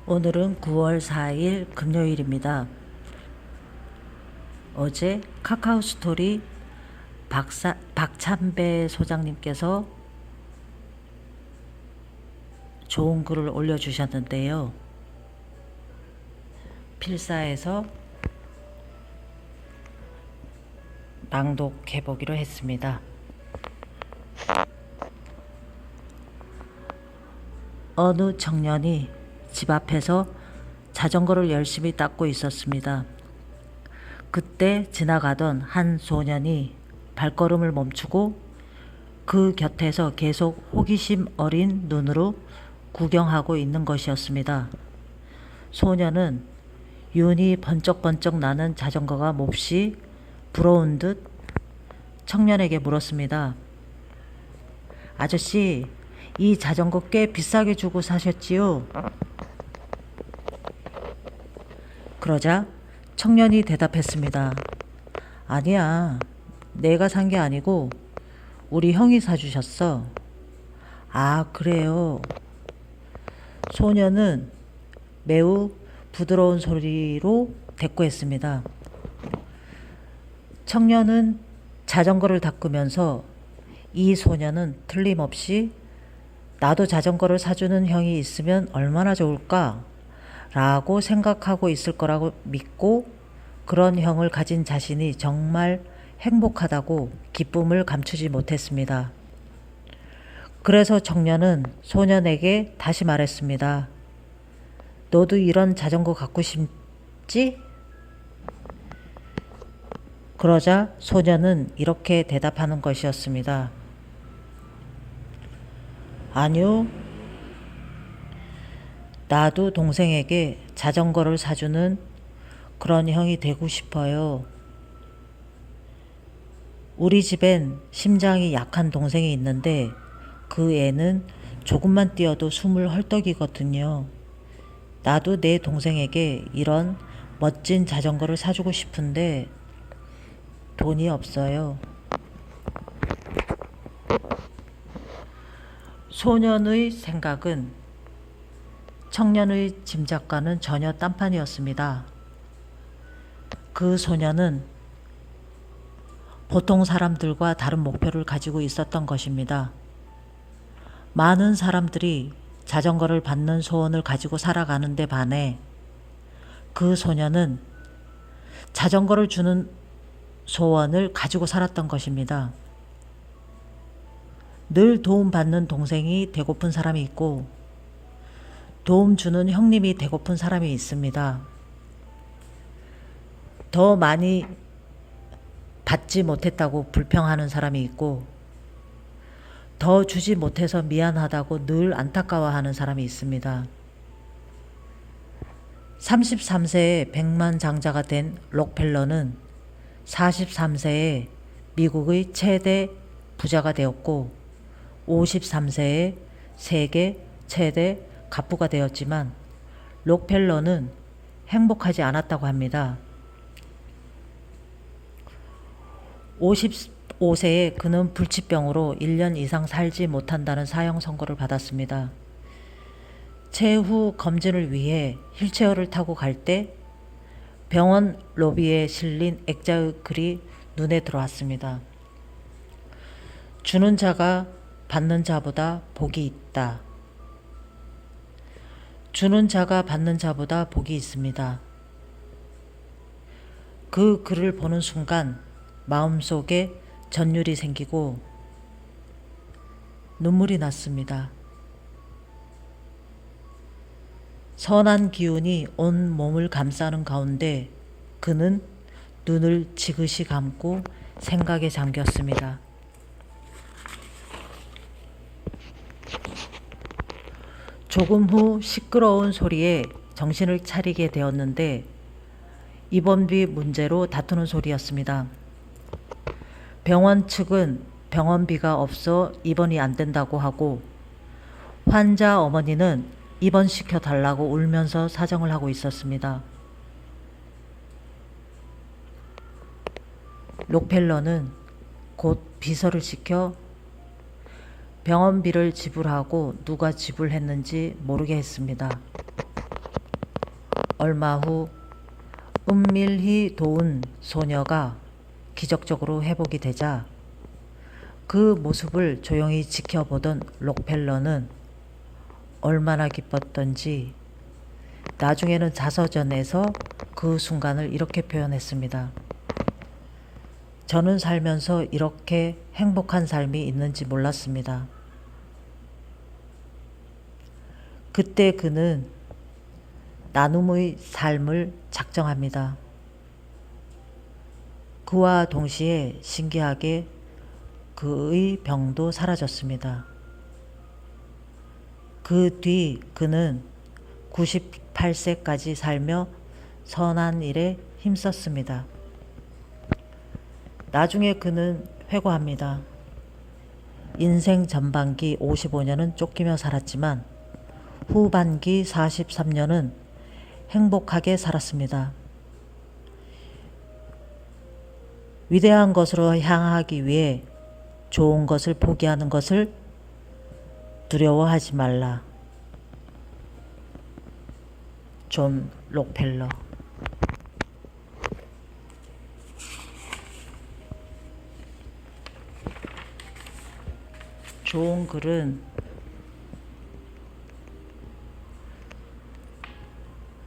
오늘은 9월 4일 금요일입니다. 어제 카카오스토리 박찬배 소장님께서 좋은 글을 올려주셨는데요. 필사해서 낭독해보기로 했습니다. 어느 청년이 집 앞에서 자전거를 열심히 닦고 있었습니다. 그때 지나가던 한 소년이 발걸음을 멈추고 그 곁에서 계속 호기심 어린 눈으로 구경하고 있는 것이었습니다. 소년은 윤이 번쩍번쩍 나는 자전거가 몹시 부러운 듯 청년에게 물었습니다. 아저씨, 이 자전거 꽤 비싸게 주고 사셨지요? 그러자 청년이 대답했습니다. 아니야, 내가 산 게 아니고 우리 형이 사주셨어. 아, 그래요. 소년은 매우 부드러운 소리로 대꾸했습니다. 청년은 자전거를 닦으면서 이 소년은 틀림없이 나도 자전거를 사주는 형이 있으면 얼마나 좋을까? 라고 생각하고 있을 거라고 믿고 그런 형을 가진 자신이 정말 행복하다고 기쁨을 감추지 못했습니다. 그래서 청년은 소년에게 다시 말했습니다. 너도 이런 자전거 갖고 싶지? 그러자 소년은 이렇게 대답하는 것이었습니다. 아니요. 나도 동생에게 자전거를 사주는 그런 형이 되고 싶어요. 우리 집엔 심장이 약한 동생이 있는데 그 애는 조금만 뛰어도 숨을 헐떡이거든요. 나도 내 동생에게 이런 멋진 자전거를 사주고 싶은데 돈이 없어요. 소년의 생각은 청년의 짐작과는 전혀 딴판이었습니다. 그 소년은 보통 사람들과 다른 목표를 가지고 있었던 것입니다. 많은 사람들이 자전거를 받는 소원을 가지고 살아가는데 반해 그 소년은 자전거를 주는 소원을 가지고 살았던 것입니다. 늘 도움받는 동생이 되고픈 사람이 있고 도움 주는 형님이 되고픈 사람이 있습니다. 더 많이 받지 못했다고 불평하는 사람이 있고 더 주지 못해서 미안하다고 늘 안타까워하는 사람이 있습니다. 33세에 백만장자가 된 록펠러는 43세에 미국의 최대 부자가 되었고 53세에 세계 최대 갑부가 되었지만 록펠러는 행복하지 않았다고 합니다. 55세에 그는 불치병으로 1년 이상 살지 못한다는 사형 선고를 받았습니다. 최후 검진을 위해 휠체어를 타고 갈 때 병원 로비에 실린 액자의 글이 눈에 들어왔습니다. 주는 자가 받는 자보다 복이 있다. 주는 자가 받는 자보다 복이 있습니다. 그 글을 보는 순간 마음속에 전율이 생기고 눈물이 났습니다. 선한 기운이 온 몸을 감싸는 가운데 그는 눈을 지그시 감고 생각에 잠겼습니다. 조금 후 시끄러운 소리에 정신을 차리게 되었는데 입원비 문제로 다투는 소리였습니다. 병원 측은 병원비가 없어 입원이 안 된다고 하고 환자 어머니는 입원시켜 달라고 울면서 사정을 하고 있었습니다. 록펠러는 곧 비서를 시켜 병원비를 지불하고 누가 지불했는지 모르게 했습니다. 얼마 후 은밀히 도운 소녀가 기적적으로 회복이 되자 그 모습을 조용히 지켜보던 록펠러는 얼마나 기뻤던지 나중에는 자서전에서 그 순간을 이렇게 표현했습니다. 저는 살면서 이렇게 행복한 삶이 있는지 몰랐습니다. 그때 그는 나눔의 삶을 작정합니다. 그와 동시에 신기하게 그의 병도 사라졌습니다. 그 뒤 그는 98세까지 살며 선한 일에 힘썼습니다. 나중에 그는 회고합니다. 인생 전반기 55년은 쫓기며 살았지만 후반기 43년은 행복하게 살았습니다. 위대한 것으로 향하기 위해 좋은 것을 포기하는 것을 두려워하지 말라. 존 록펠러. 좋은 글은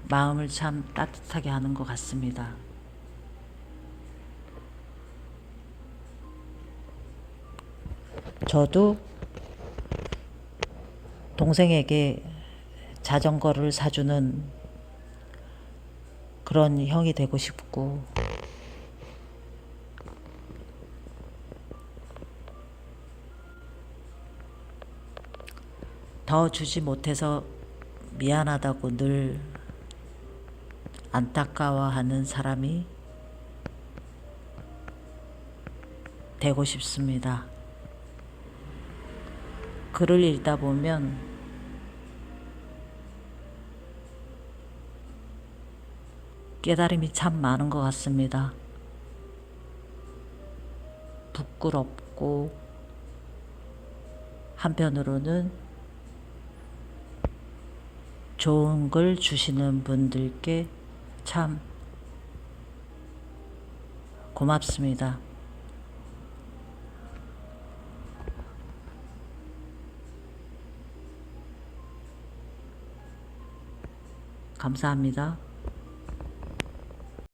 마음을 참 따뜻하게 하는 것 같습니다. 저도 동생에게 자전거를 사주는 그런 형이 되고 싶고, 더 주지 못해서 미안하다고 늘 안타까워하는 사람이 되고 싶습니다. 글을 읽다 보면 깨달음이 참 많은 것 같습니다. 부끄럽고 한편으로는 좋은 글 주시는 분들께 참 고맙습니다. 감사합니다.